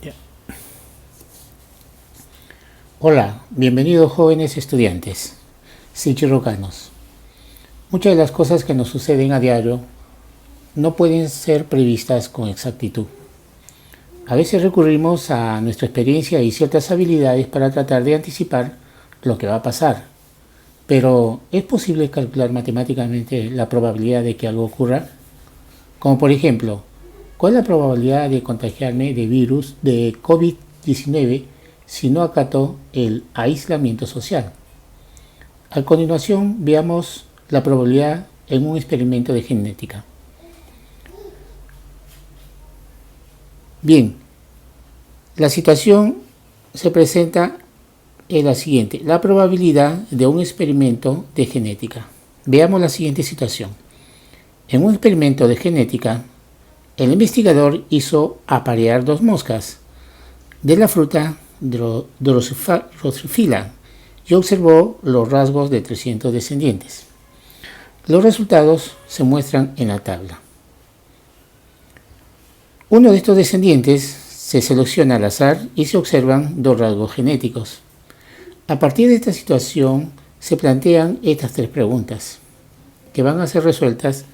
Ya. Hola, bienvenidos jóvenes estudiantes, Sichirocanos. Muchas de las cosas que nos suceden a diario no pueden ser previstas con exactitud. A veces recurrimos a nuestra experiencia y ciertas habilidades para tratar de anticipar lo que va a pasar. Pero, ¿es posible calcular matemáticamente la probabilidad de que algo ocurra? Como por ejemplo, ¿cuál es la probabilidad de contagiarme de virus de COVID-19 si no acato el aislamiento social? A continuación, veamos la probabilidad en un experimento de genética. Bien, la situación se presenta en la siguiente: la probabilidad de un experimento de genética. Veamos la siguiente situación. En un experimento de genética, el investigador hizo aparear dos moscas de la fruta Drosophila y observó los rasgos de 300 descendientes. Los resultados se muestran en la tabla. Uno de estos descendientes se selecciona al azar y se observan dos rasgos genéticos. A partir de esta situación se plantean estas tres preguntas que van a ser resueltas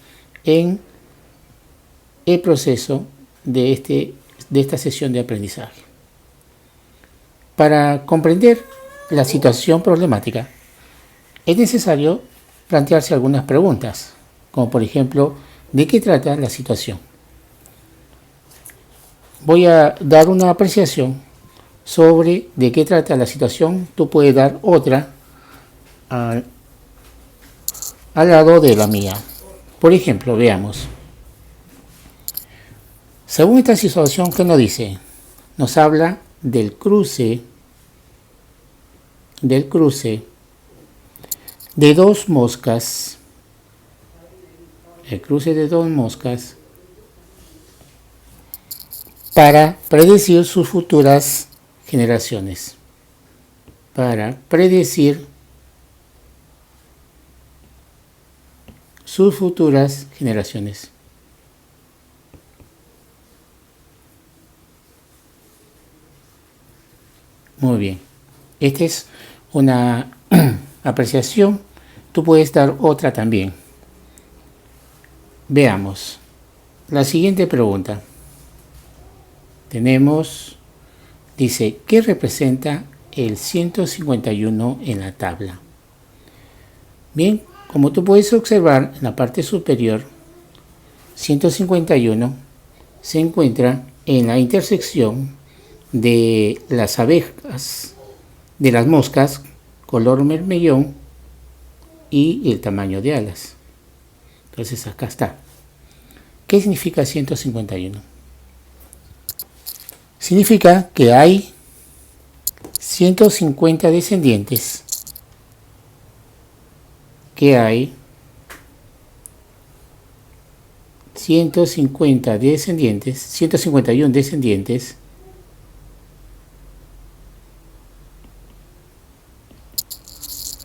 en el proceso de esta sesión de aprendizaje. Para comprender la situación problemática, es necesario plantearse algunas preguntas, como por ejemplo, ¿de qué trata la situación? Voy a dar una apreciación sobre de qué trata la situación. Tú puedes dar otra al lado de la mía. Por ejemplo, veamos. Según esta situación, ¿qué nos dice? Nos habla del cruce de dos moscas, para predecir sus futuras generaciones. Para predecir sus futuras generaciones. Muy bien. Esta es una apreciación. Tú puedes dar otra también. Veamos. La siguiente pregunta. Dice, ¿qué representa el 151 en la tabla? Bien, como tú puedes observar en la parte superior, 151 se encuentra en la intersección de las abejas, de las moscas, color bermellón y el tamaño de alas. Entonces acá está. ¿Qué significa 151? Significa que hay 150 descendientes, 151 descendientes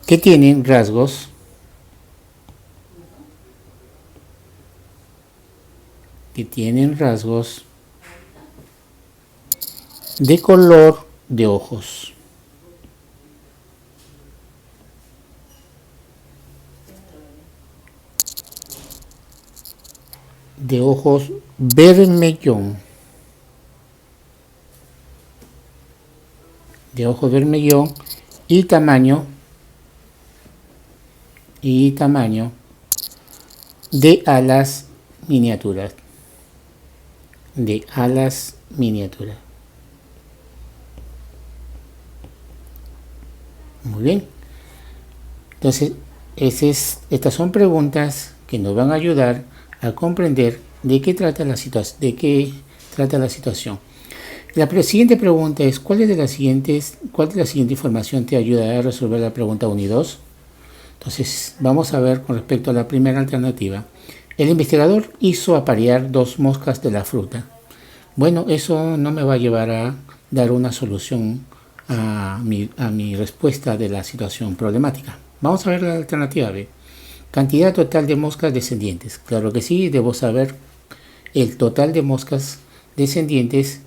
que tienen rasgos de color de ojos. De ojos bermellón. Y tamaño de alas miniaturas. Muy bien. Entonces, estas son preguntas que nos van a ayudar a comprender de qué trata la situación. La siguiente pregunta es, ¿cuál de la siguiente información te ayudará a resolver la pregunta 1 y 2? Entonces, vamos a ver con respecto a la primera alternativa. El investigador hizo aparear dos moscas de la fruta. Bueno, eso no me va a llevar a dar una solución a mi respuesta de la situación problemática. Vamos a ver la alternativa B. Cantidad total de moscas descendientes. Claro que sí, debo saber el total de moscas descendientes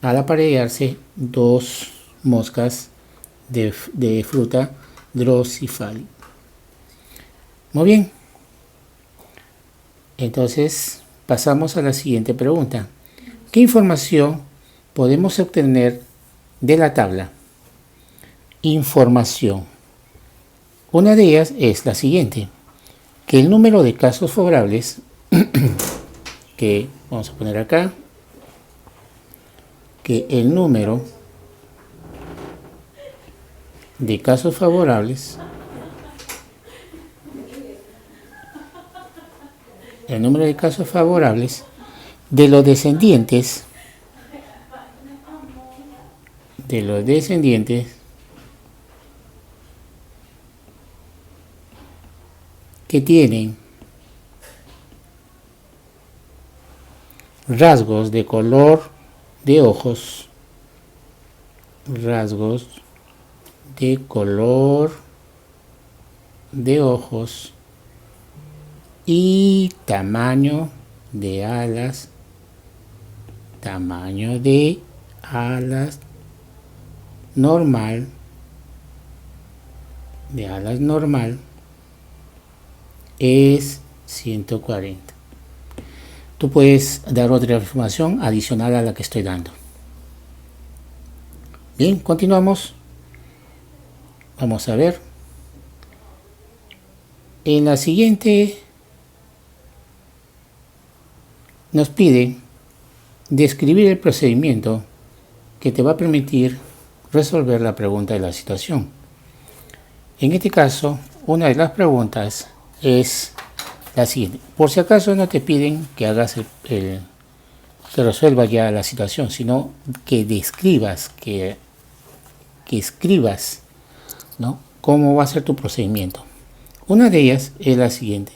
al aparearse dos moscas de fruta Drosophylla. Muy bien. Entonces pasamos a la siguiente pregunta. ¿Qué información podemos obtener de la tabla? Información. Una de ellas es la siguiente, que el número de casos favorables, que vamos a poner acá, que el número de casos favorables, de los descendientes que tienen rasgos de color de ojos, y tamaño de alas normal es 140. Tú puedes dar otra información adicional a la que estoy dando. Bien, continuamos. Vamos a ver. En la siguiente nos pide describir el procedimiento que te va a permitir resolver la pregunta de la situación. En este caso, una de las preguntas es la siguiente. Por si acaso no te piden que hagas que resuelvas ya la situación, sino que describas, que escribas, ¿no?, cómo va a ser tu procedimiento. Una de ellas es la siguiente.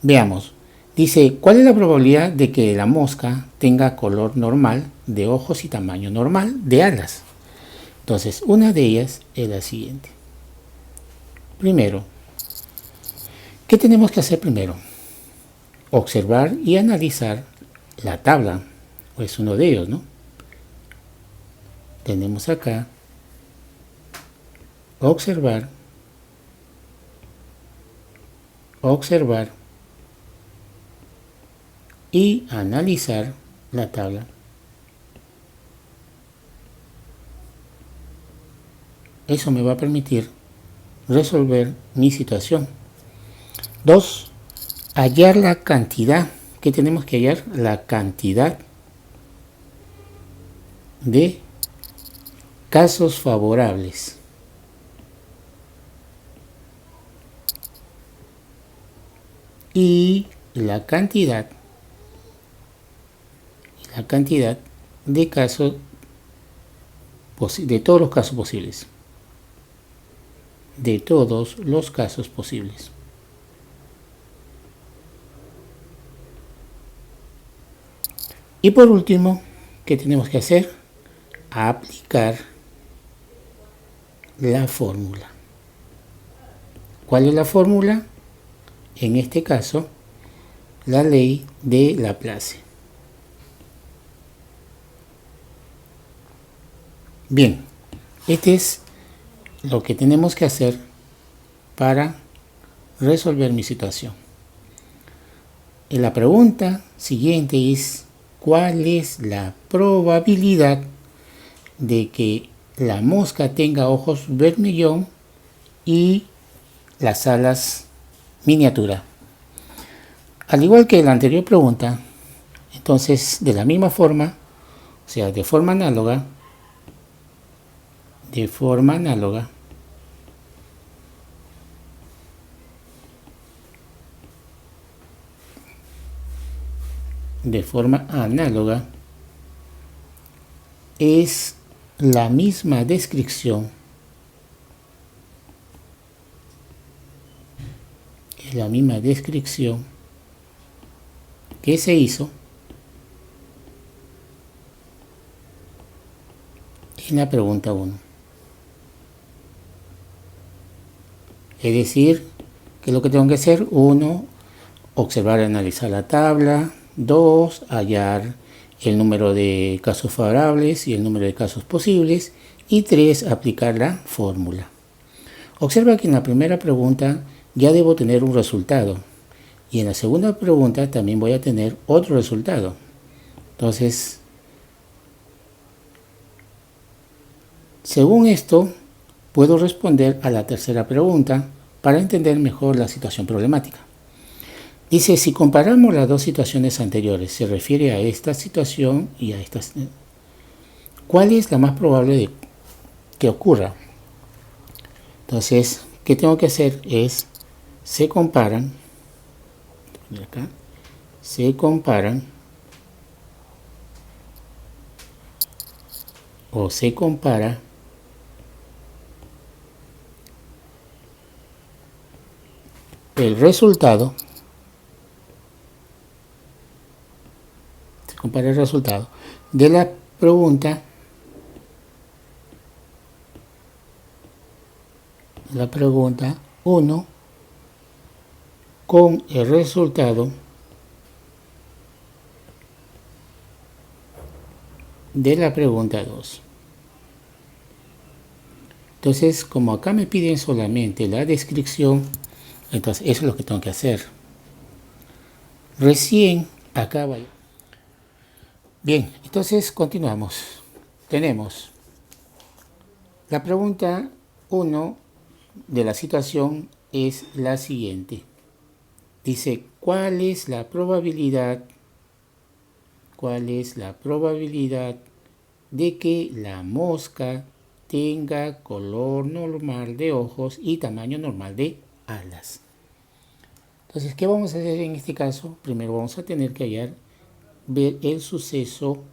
Veamos. Dice, ¿cuál es la probabilidad de que la mosca tenga color normal de ojos y tamaño normal de alas? Entonces, una de ellas es la siguiente. Primero, ¿qué tenemos que hacer primero? Observar y analizar la tabla. Es uno de ellos, ¿no? Tenemos acá observar y analizar la tabla. Eso me va a permitir resolver mi situación. 2. Hallar la cantidad. ¿Qué tenemos que hallar? La cantidad de casos favorables. Y la cantidad de casos, de todos los casos posibles. De todos los casos posibles. Y por último, ¿qué tenemos que hacer? Aplicar la fórmula. ¿Cuál es la fórmula? En este caso, la ley de Laplace. Bien, este es lo que tenemos que hacer para resolver mi situación. Y la pregunta siguiente es, ¿cuál es la probabilidad de que la mosca tenga ojos vermellón y las alas miniatura? Al igual que la anterior pregunta, entonces de la misma forma, o sea, de forma análoga, es la misma descripción, que se hizo en la pregunta 1. Es decir, ¿qué es lo que tengo que hacer? 1, observar y analizar la tabla. 2, hallar el número de casos favorables y el número de casos posibles. Y 3, aplicar la fórmula. Observa que en la primera pregunta ya debo tener un resultado. Y en la segunda pregunta también voy a tener otro resultado. Entonces, según esto, puedo responder a la tercera pregunta para entender mejor la situación problemática. Dice, si comparamos las dos situaciones anteriores, se refiere a esta situación y a esta. ¿Cuál es la más probable de que ocurra? Entonces, ¿qué tengo que hacer? Es, se comparan o se compara el resultado, de la pregunta 1 con el resultado de la pregunta 2. Entonces, como acá me piden solamente la descripción, entonces eso es lo que tengo que hacer. Recién acaba. Bien, entonces continuamos. Tenemos la pregunta 1 de la situación es la siguiente. Dice, ¿cuál es la probabilidad de que la mosca tenga color normal de ojos y tamaño normal de alas? Entonces, ¿qué vamos a hacer en este caso? Primero vamos a tener que ver el suceso.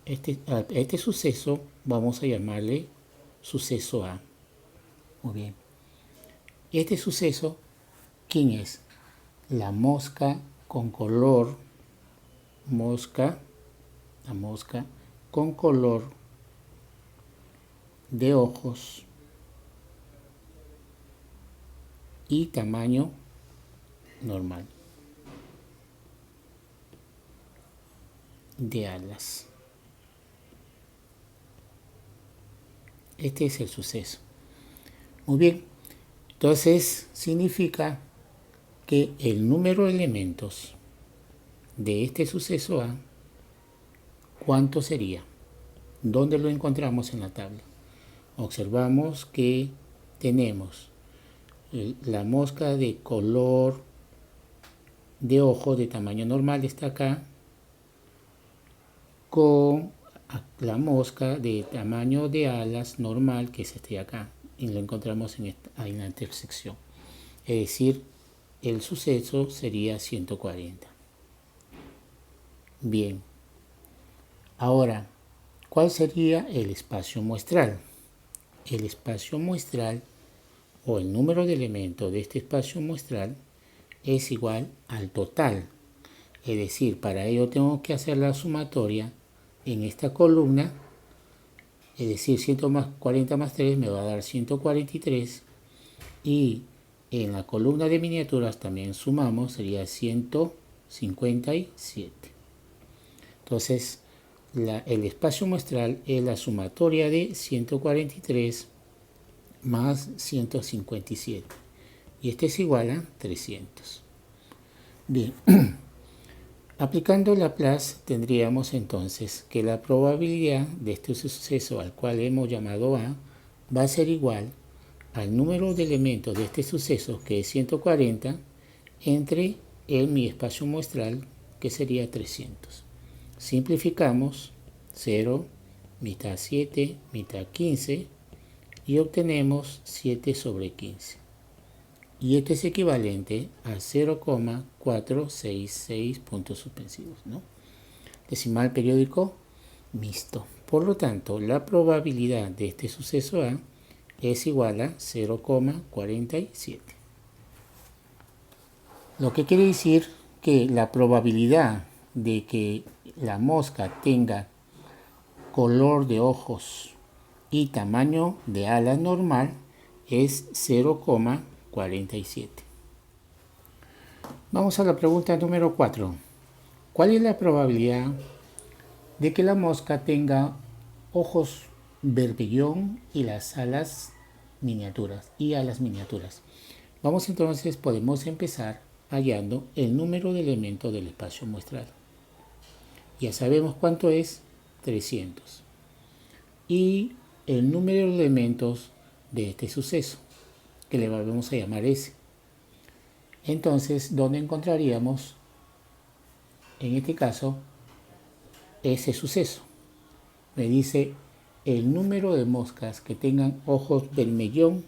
Este suceso vamos a llamarle suceso A. Muy bien. Este suceso, ¿quién es? La mosca con color, la mosca con color de ojos y tamaño normal de alas. Este es el suceso. Muy bien, entonces significa que el número de elementos de este suceso A, ¿cuánto sería? ¿Dónde lo encontramos en la tabla? Observamos que tenemos la mosca de color de ojo de tamaño normal, está acá, con la mosca de tamaño de alas normal, que es este acá, y lo encontramos en la intersección. Es decir, el suceso sería 140. Bien. Ahora, ¿cuál sería el espacio muestral? El espacio muestral o el número de elementos de este espacio muestral es igual al total. Es decir, para ello tengo que hacer la sumatoria en esta columna, es decir, 140 más 3 me va a dar 143, y en la columna de miniaturas también sumamos, sería 157. Entonces, el espacio muestral es la sumatoria de 143 más 157. Y este es igual a 300. Bien, aplicando Laplace tendríamos entonces que la probabilidad de este suceso al cual hemos llamado A va a ser igual al número de elementos de este suceso, que es 140, entre mi espacio muestral, que sería 300. Simplificamos 0, mitad 7, mitad 15, y obtenemos 7 sobre 15. Y este es equivalente a 0,466 puntos suspensivos, ¿no? Decimal periódico mixto. Por lo tanto, la probabilidad de este suceso A es igual a 0,47. Lo que quiere decir que la probabilidad de que la mosca tenga color de ojos y tamaño de alas normal es 0,47. Vamos a la pregunta número 4. ¿Cuál es la probabilidad de que la mosca tenga ojos berbellón y las alas miniaturas y alas miniaturas. Vamos entonces, podemos empezar hallando el número de elementos del espacio muestral. Ya sabemos cuánto es, 300. Y el número de elementos de este suceso, que le vamos a llamar S. Entonces, ¿dónde encontraríamos, en este caso, ese suceso? Me dice el número de moscas que tengan ojos vermellón,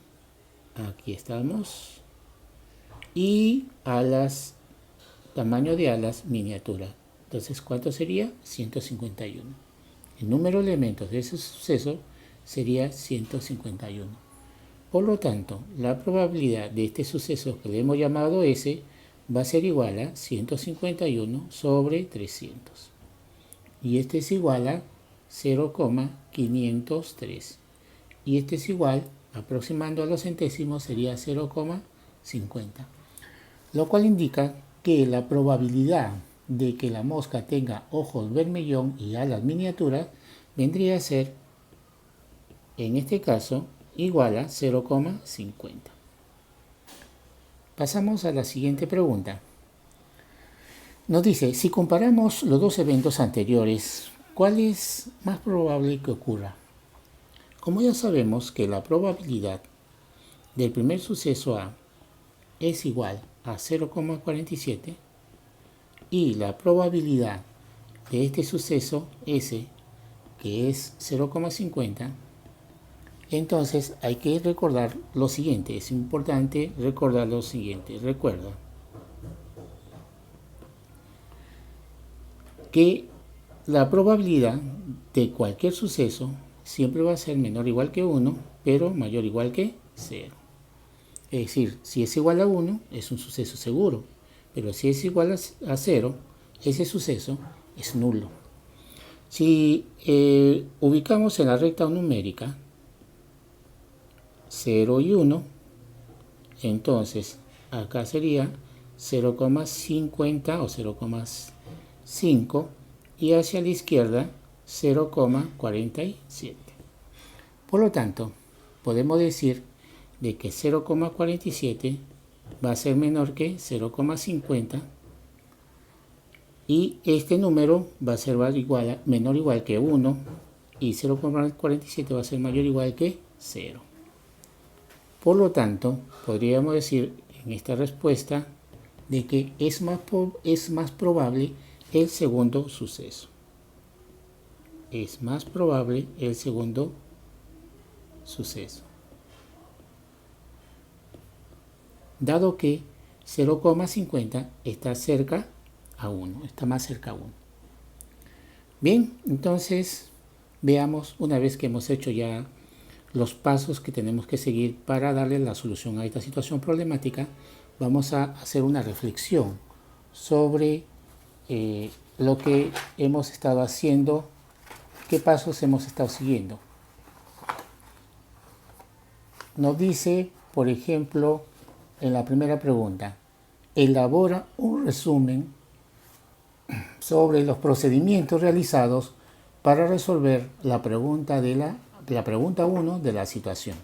aquí estamos, y alas, tamaño de alas miniatura. Entonces, ¿cuánto sería? 151. El número de elementos de ese suceso sería 151. Por lo tanto, la probabilidad de este suceso que le hemos llamado S va a ser igual a 151 sobre 300. Y este es igual a 0,503. Y este es igual, aproximando a los centésimos, sería 0,50. Lo cual indica que la probabilidad de que la mosca tenga ojos vermellón y alas miniaturas vendría a ser, en este caso, igual a 0,50. Pasamos a la siguiente pregunta. Nos dice, si comparamos los dos eventos anteriores, ¿cuál es más probable que ocurra? Como ya sabemos que la probabilidad del primer suceso A es igual a 0,47 y la probabilidad de este suceso S, que es 0,50, entonces hay que recordar lo siguiente. Es importante recordar lo siguiente. Recuerda que la probabilidad de cualquier suceso siempre va a ser menor o igual que 1, pero mayor o igual que 0. Es decir, si es igual a 1, es un suceso seguro, pero si es igual a 0, ese suceso es nulo. Si ubicamos en la recta numérica 0 y 1, entonces acá sería 0,50 o 0,5 y hacia la izquierda 0,47. Por lo tanto, podemos decir de que 0,47 va a ser menor que 0,50 y este número va a ser menor o igual que 1 y 0,47 va a ser mayor o igual que 0. Por lo tanto, podríamos decir en esta respuesta de que es más probable el segundo suceso. Es más probable el segundo suceso. Dado que 0,50 está cerca a 1, está más cerca a 1. Bien, entonces veamos, una vez que hemos hecho ya los pasos que tenemos que seguir para darle la solución a esta situación problemática, vamos a hacer una reflexión sobre lo que hemos estado haciendo, qué pasos hemos estado siguiendo. Nos dice, por ejemplo, en la primera pregunta, elabora un resumen sobre los procedimientos realizados para resolver la pregunta 1 de la situación.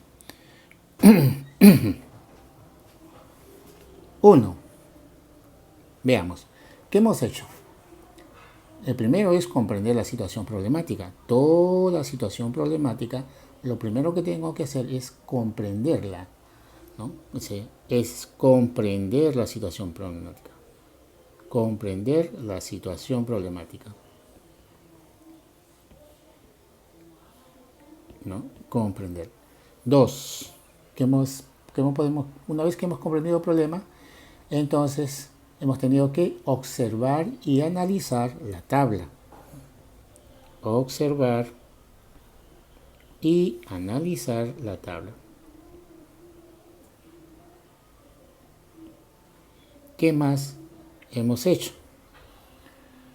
1. Veamos, ¿qué hemos hecho? El primero es comprender la situación problemática. Toda situación problemática, lo primero que tengo que hacer es comprenderla, ¿no? Es comprender la situación problemática. Comprender la situación problemática, ¿no? Comprender. 2. Una vez que hemos comprendido el problema, entonces hemos tenido que observar y analizar la tabla. Observar y analizar la tabla. ¿Qué más hemos hecho?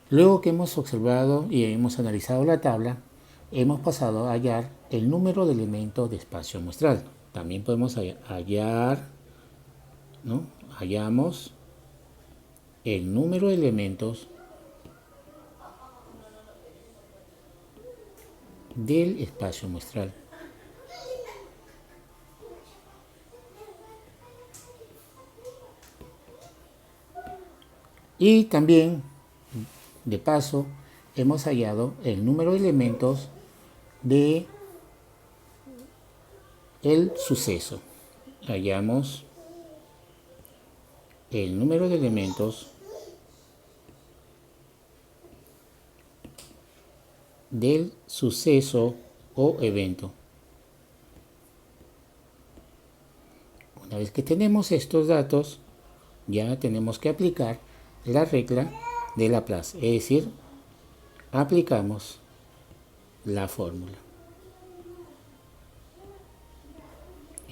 Luego que hemos observado y hemos analizado la tabla, hemos pasado a hallar el número de elementos de espacio muestral. También podemos hallar, ¿no? Hallamos el número de elementos del espacio muestral. Y también, de paso, hemos hallado el número de elementos de el suceso. Hallamos el número de elementos del suceso o evento. Una vez que tenemos estos datos, ya tenemos que aplicar la regla de Laplace, es decir, aplicamos la fórmula.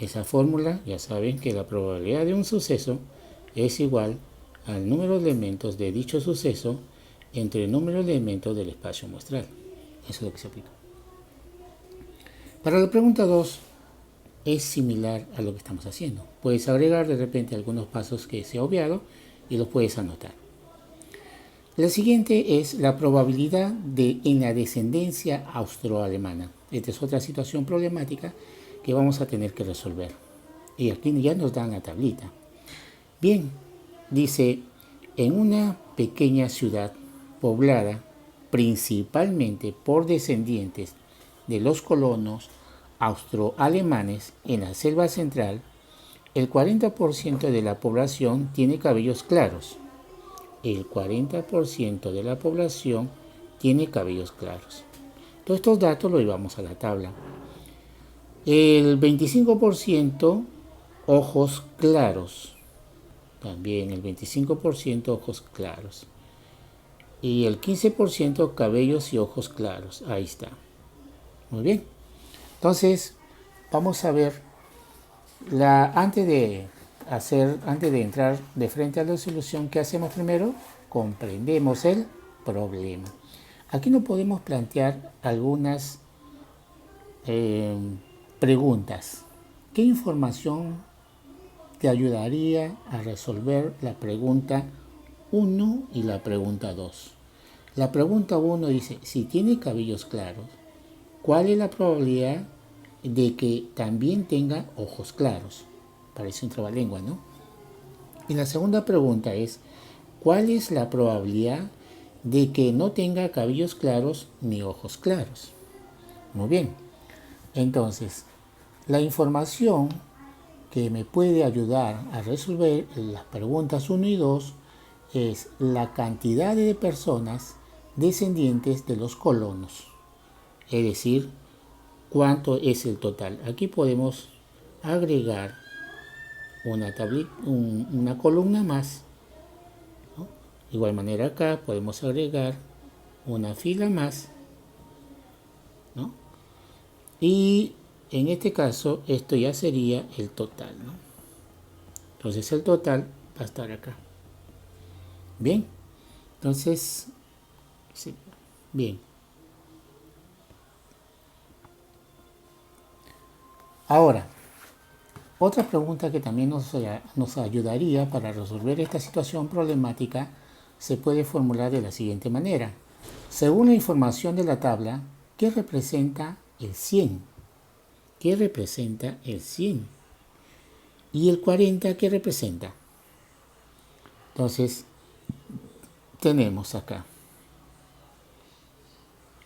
Esa fórmula, ya saben que la probabilidad de un suceso es igual al número de elementos de dicho suceso entre el número de elementos del espacio muestral. Eso es lo que se aplica. Para la pregunta 2 es similar a lo que estamos haciendo. Puedes agregar de repente algunos pasos que se ha obviado y los puedes anotar. La siguiente es la probabilidad en la descendencia austroalemana. Esta es otra situación problemática que vamos a tener que resolver. Y aquí ya nos dan la tablita. Bien, dice, en una pequeña ciudad poblada principalmente por descendientes de los colonos austroalemanes en la selva central, el 40% de la población tiene cabellos claros. El 40% de la población tiene cabellos claros. Todos estos datos los llevamos a la tabla. El 25% ojos claros. También el 25% ojos claros. Y el 15% cabellos y ojos claros. Ahí está. Muy bien. Entonces, vamos a ver, antes de entrar de frente a la solución, ¿qué hacemos primero? Comprendemos el problema. Aquí nos podemos plantear algunas preguntas. ¿Qué información te ayudaría a resolver la pregunta 1 y la pregunta 2? La pregunta 1 dice, si tiene cabellos claros, ¿cuál es la probabilidad de que también tenga ojos claros? Parece un trabalengua, ¿no? Y la segunda pregunta es, ¿cuál es la probabilidad de que no tenga cabellos claros ni ojos claros? Muy bien. Entonces, la información que me puede ayudar a resolver las preguntas 1 y 2 es la cantidad de personas descendientes de los colonos. Es decir, cuánto es el total. Aquí podemos agregar una columna más, ¿no? De igual manera acá podemos agregar una fila más, ¿no? Y en este caso esto ya sería el total, ¿no? Entonces el total va a estar acá. Bien, entonces, sí, bien. Ahora, otra pregunta que también nos ayudaría para resolver esta situación problemática se puede formular de la siguiente manera. Según la información de la tabla, ¿qué representa el 100? ¿Qué representa el 100? ¿Y el 40 qué representa? Entonces, tenemos acá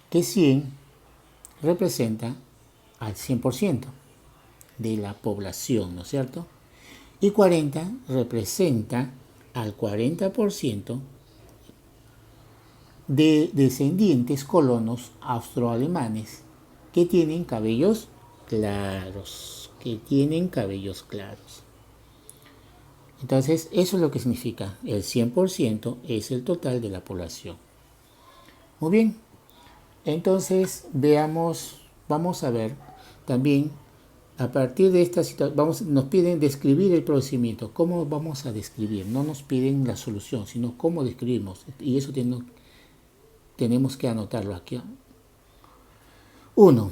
que 100 representa al 100% de la población, ¿no es cierto? Y 40 representa al 40% de descendientes colonos austroalemanes que tienen cabellos claros, Entonces, eso es lo que significa. El 100% es el total de la población. Muy bien. Entonces, vamos a ver también, a partir de esta situación, nos piden describir el procedimiento. ¿Cómo vamos a describir? No nos piden la solución, sino cómo describimos. Y eso tenemos que anotarlo aquí. 1.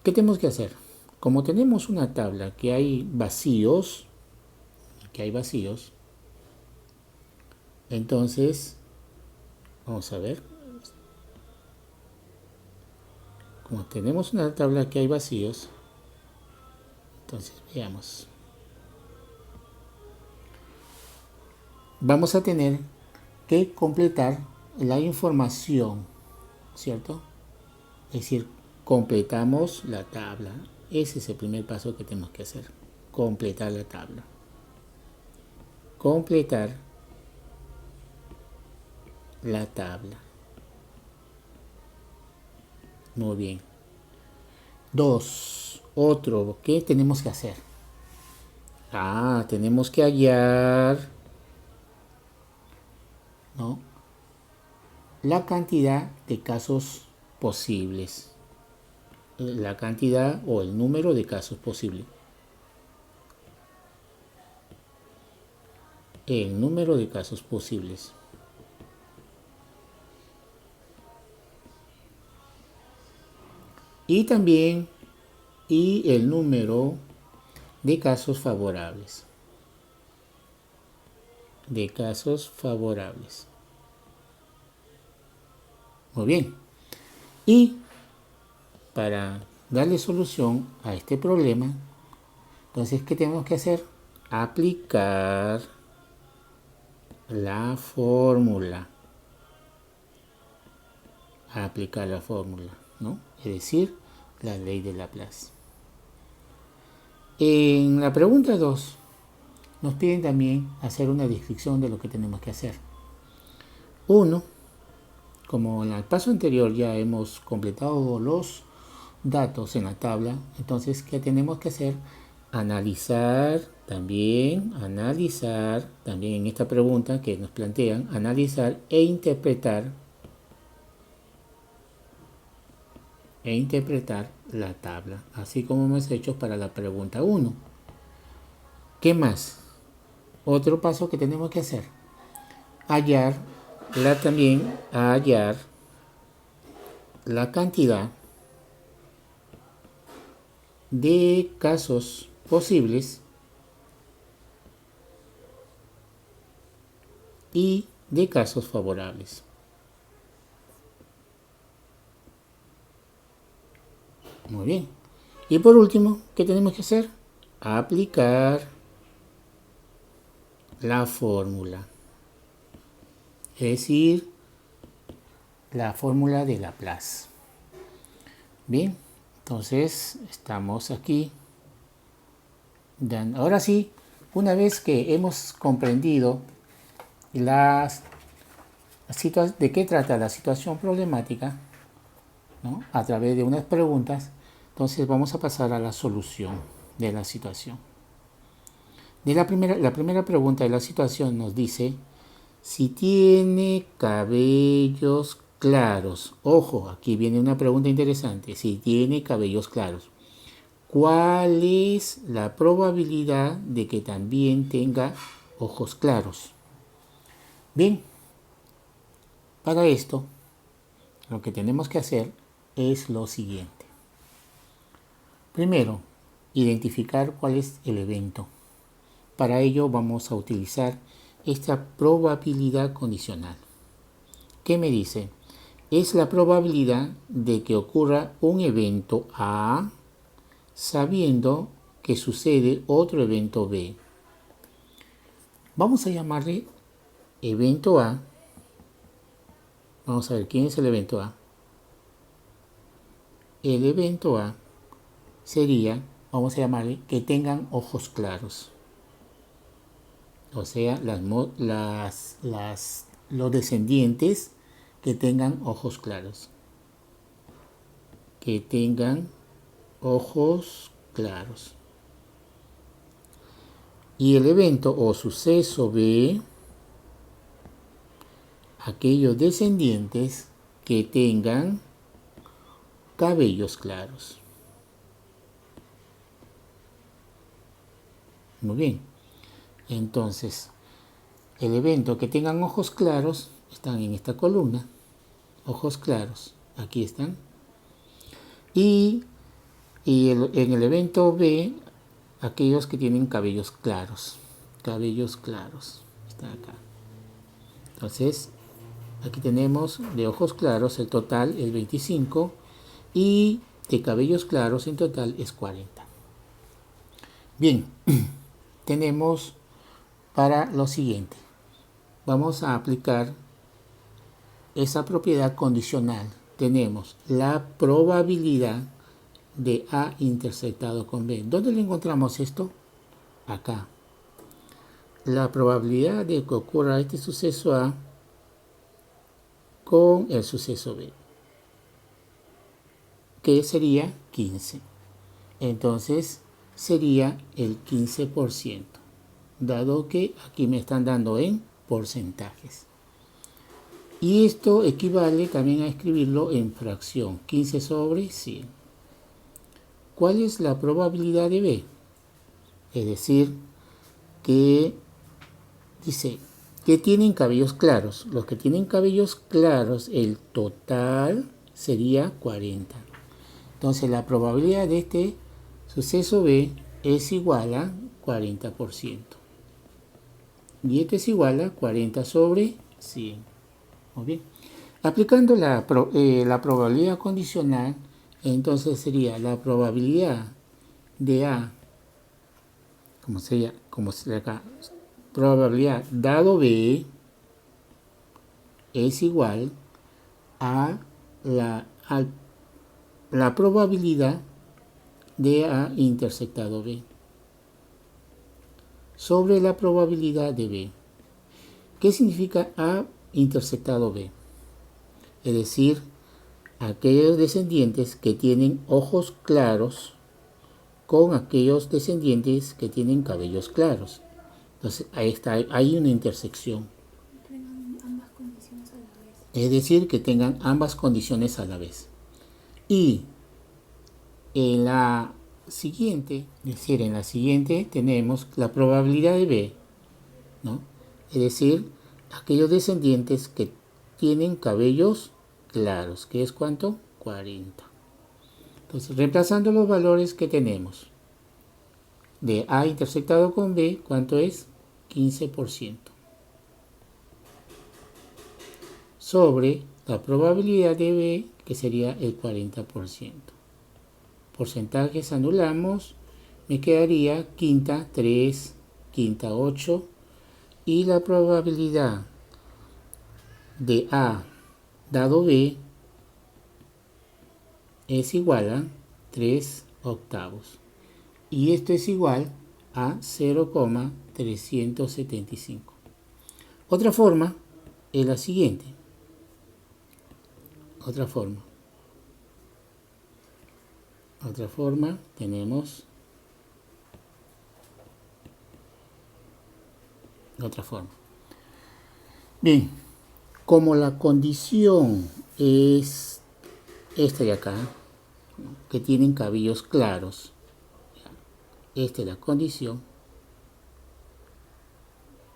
¿Qué tenemos que hacer? Como tenemos una tabla que hay vacíos, entonces, vamos a ver. como tenemos una tabla que hay vacíos, entonces veamos. Vamos a tener que completar la información, ¿cierto? Es decir, completamos la tabla. Ese es el primer paso que tenemos que hacer. Completar la tabla. Completar la tabla. Muy bien. 2. Otro, ¿qué tenemos que hacer? Tenemos que hallar, ¿no?, la cantidad de casos posibles. La cantidad o el número de casos posibles. El número de casos posibles. Y también el número de casos favorables. De casos favorables. Muy bien. Y para darle solución a este problema, entonces, ¿qué tenemos que hacer? Aplicar la fórmula. Aplicar la fórmula, ¿no? Es decir, la ley de Laplace. En la pregunta 2 nos piden también hacer una descripción de lo que tenemos que hacer. 1. Como en el paso anterior ya hemos completado los datos en la tabla, entonces, ¿qué tenemos que hacer? Analizar también en esta pregunta que nos plantean, analizar e interpretar la tabla, así como hemos hecho para la pregunta 1. ¿Qué más? Otro paso que tenemos que hacer, hallar la cantidad de casos posibles y de casos favorables. Muy bien. Y por último, ¿qué tenemos que hacer? Aplicar la fórmula. Es decir, la fórmula de Laplace. Bien, entonces estamos aquí. Ahora sí, una vez que hemos comprendido de qué trata la situación problemática, ¿no?, a través de unas preguntas, entonces vamos a pasar a la solución de la situación. La primera pregunta de la situación nos dice si tiene cabellos claros. Ojo, aquí viene una pregunta interesante. Si tiene cabellos claros, ¿cuál es la probabilidad de que también tenga ojos claros? Bien, para esto lo que tenemos que hacer es lo siguiente. Primero, identificar cuál es el evento. Para ello vamos a utilizar esta probabilidad condicional. ¿Qué me dice? Es la probabilidad de que ocurra un evento A sabiendo que sucede otro evento B. Vamos a llamarle evento A. Vamos a ver quién es el evento A. El evento A sería, vamos a llamarle, que tengan ojos claros. O sea, los descendientes que tengan ojos claros. Que tengan ojos claros. Y el evento o suceso B, aquellos descendientes que tengan cabellos claros. Muy bien. Entonces, el evento que tengan ojos claros están en esta columna. Ojos claros. Aquí están. Y en el evento B, aquellos que tienen cabellos claros. Cabellos claros. Están acá. Entonces, aquí tenemos de ojos claros, el total es 25. y de cabellos claros en total es 40. Bien, tenemos para lo siguiente. Vamos a aplicar esa propiedad condicional. Tenemos la probabilidad de A intersectado con B. ¿Dónde le encontramos esto? Acá. La probabilidad de que ocurra este suceso A con el suceso B, que sería 15. Entonces sería el 15%, dado que aquí me están dando en porcentajes. Y esto equivale también a escribirlo en fracción, 15 sobre 100. ¿Cuál es la probabilidad de B? Es decir, que dice que tienen cabellos claros. Los que tienen cabellos claros, el total sería 40. Entonces la probabilidad de este suceso B es igual a 40%. Y este es igual a 40 sobre 100. Muy bien. Aplicando la probabilidad condicional, entonces sería la probabilidad de A, como sería acá, probabilidad dado B es igual a la probabilidad de A intersectado B sobre la probabilidad de B. ¿Qué significa A intersectado B? Es decir, aquellos descendientes que tienen ojos claros con aquellos descendientes que tienen cabellos claros. Entonces, ahí está, hay una intersección. Ambas condiciones a la vez. Es decir, que tengan ambas condiciones a la vez. Y en la siguiente, es decir, en la siguiente tenemos la probabilidad de B, ¿no? Es decir, aquellos descendientes que tienen cabellos claros, que es ¿cuánto? 40. Entonces, reemplazando los valores que tenemos de A intersectado con B, ¿cuánto es? 15%. Sobre la probabilidad de B, que sería el 40%. Porcentajes anulamos, me quedaría quinta 3, quinta 8, y la probabilidad de A dado B es igual a 3 octavos. Y esto es igual a 0,375. Otra forma es la siguiente. Otra forma tenemos otra forma. Bien, como la condición es esta de acá, que tienen cabellos claros, esta es la condición,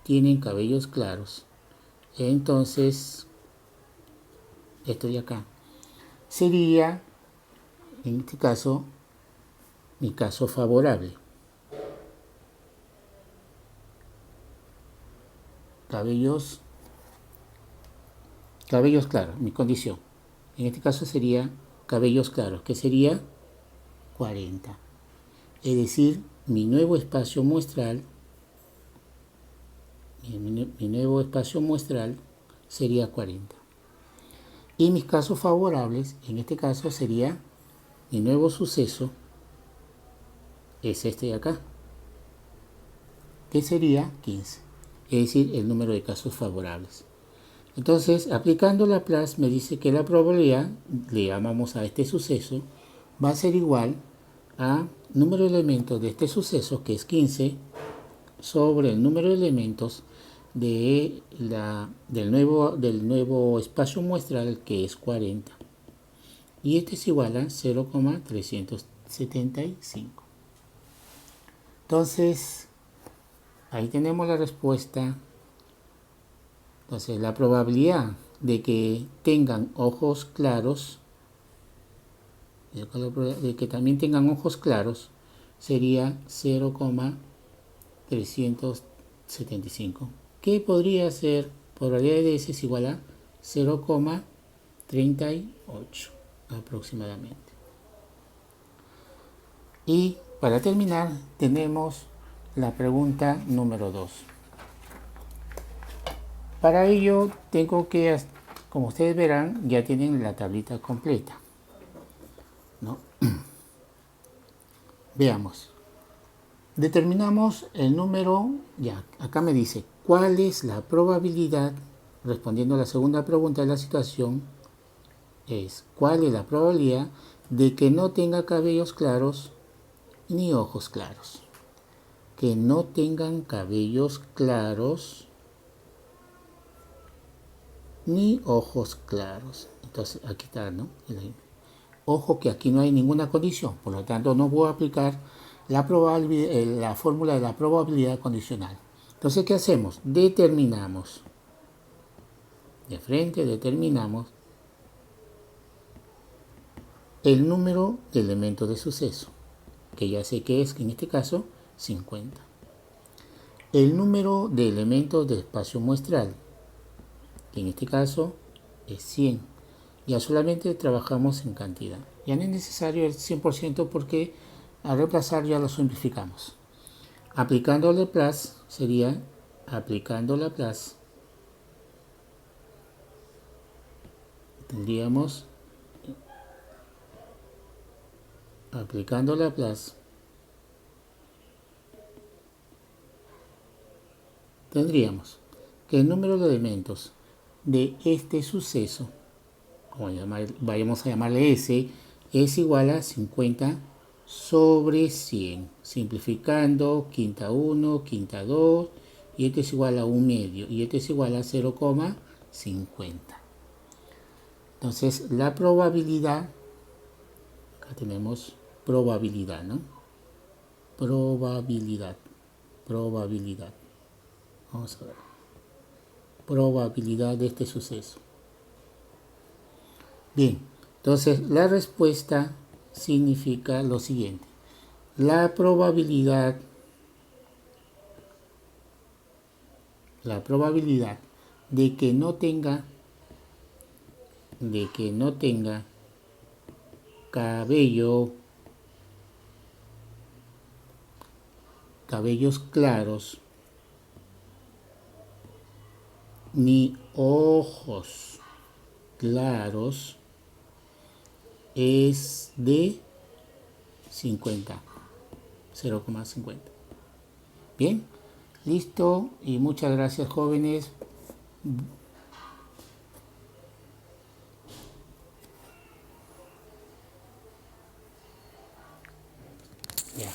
tienen cabellos claros, entonces esto de acá sería, en este caso, mi caso favorable. Cabellos claros, mi condición. En este caso sería cabellos claros, que sería 40. Es decir, mi nuevo espacio muestral, sería 40. Y mis casos favorables, en este caso sería, mi nuevo suceso es este de acá, que sería 15. Es decir, el número de casos favorables. Entonces, aplicando Laplace, me dice que la probabilidad, le llamamos a este suceso, va a ser igual a número de elementos de este suceso, que es 15, sobre el número de elementos del nuevo espacio muestral, que es 40. Y este es igual a 0,375. Entonces, ahí tenemos la respuesta. Entonces, la probabilidad de que tengan ojos claros, de que también tengan ojos claros, sería 0,375. ¿Qué podría ser? Probabilidad de S es igual a 0,38. aproximadamente. Y para terminar tenemos la pregunta número 2. Para ello tengo que, como ustedes verán, ya tienen la tablita completa, ¿no? Veamos. Determinamos el número, ya, acá me dice, ¿cuál es la probabilidad? Respondiendo a la segunda pregunta de la situación, es, ¿cuál es la probabilidad de que no tenga cabellos claros ni ojos claros? Que no tengan cabellos claros ni ojos claros. Entonces, aquí está, ¿no? Ojo que aquí no hay ninguna condición, por lo tanto no voy a aplicar la fórmula de la probabilidad condicional. Entonces, ¿qué hacemos? Determinamos. De frente determinamos el número de elementos de suceso, que ya sé que es, en este caso, 50. El número de elementos de espacio muestral, que en este caso es 100. Ya solamente trabajamos en cantidad. Ya no es necesario el 100% porque al reemplazar ya lo simplificamos. Aplicando Laplace sería aplicando Laplace. Tendríamos aplicando Laplace. Tendríamos que el número de elementos de este suceso, como vayamos a llamarle S, es igual a 50 sobre 100. Simplificando, quinta 1, quinta 2, y este es igual a 1 medio, y este es igual a 0,50. Entonces, la probabilidad, acá tenemos probabilidad, ¿no? Probabilidad. Vamos a ver. Probabilidad de este suceso. Bien, entonces la respuesta significa lo siguiente. La probabilidad de que no tenga cabellos claros ni ojos claros es de 50, 0,50. Bien, listo, y muchas gracias, jóvenes. Ya.